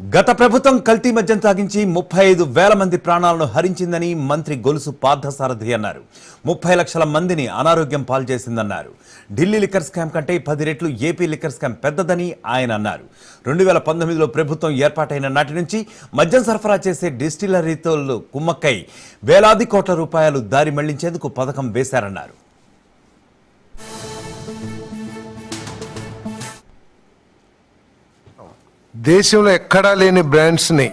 గత ప్రభుత్వం కల్తీ మద్యం తాగించి 35,000 మంది ప్రాణాలను హరించిందని మంత్రి గొలుసు పార్థసారథి అన్నారు. 30 లక్షల మందిని అనారోగ్యం పాల్చేసిందన్నారు. ఢిల్లీ లిక్కర్ స్కామ్ కంటే 10 రెట్లు ఏపీ లిక్కర్ స్కామ్ పెద్దదని ఆయన అన్నారు. 2019లో ప్రభుత్వం ఏర్పాటైన నాటి నుంచి మద్యం సరఫరా చేసే డిస్టిలరీతో కుమ్మక్కై వేలాది కోట్ల రూపాయలు దారి మళ్లించేందుకు పథకం వేశారన్నారు. దేశంలో ఎక్కడా లేని బ్రాండ్స్ని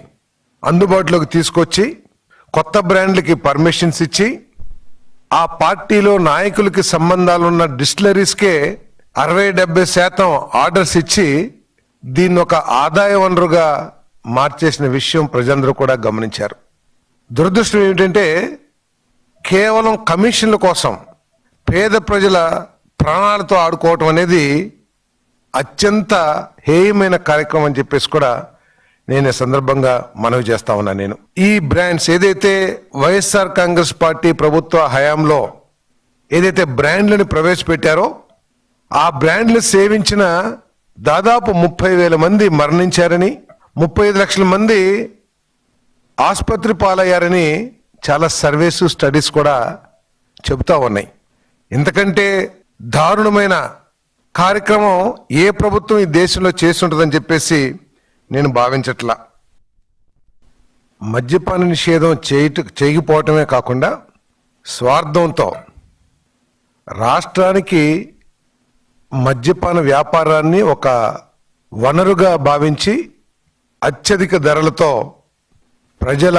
అందుబాటులోకి తీసుకొచ్చి కొత్త బ్రాండ్లకి పర్మిషన్స్ ఇచ్చి ఆ పార్టీలో నాయకులకి సంబంధాలున్న డిస్టిలరీస్కే 60-70% ఆర్డర్స్ ఇచ్చి దీన్ని ఒక ఆదాయ వనరుగా మార్చేసిన విషయం ప్రజలందరూ కూడా గమనించారు. దురదృష్టం ఏమిటంటే కేవలం కమిషన్ల కోసం పేద ప్రజల ప్రాణాలతో ఆడుకోవటం అనేది అత్యంత హేయమైన కార్యక్రమం అని చెప్పేసి కూడా నేను ఈ సందర్భంగా మనవి చేస్తా ఉన్నా. నేను ఈ బ్రాండ్స్ ఏదైతే వైఎస్ఆర్ కాంగ్రెస్ పార్టీ ప్రభుత్వ హయాంలో ఏదైతే బ్రాండ్లను ప్రవేశపెట్టారో ఆ బ్రాండ్లు సేవించిన దాదాపు 30,000 మంది మరణించారని, 35 లక్షల మంది ఆసుపత్రి పాలయ్యారని చాలా సర్వేస్ స్టడీస్ కూడా చెబుతా ఉన్నాయి. ఇంతకంటే దారుణమైన కార్యక్రమం ఏ ప్రభుత్వం ఈ దేశంలో చేసి ఉంటుందని చెప్పేసి నేను భావించట్లా. మద్యపాన నిషేధం చేయకపోవటమే కాకుండా స్వార్థంతో రాష్ట్రానికి మద్యపాన వ్యాపారాన్ని ఒక వనరుగా భావించి అత్యధిక ధరలతో ప్రజల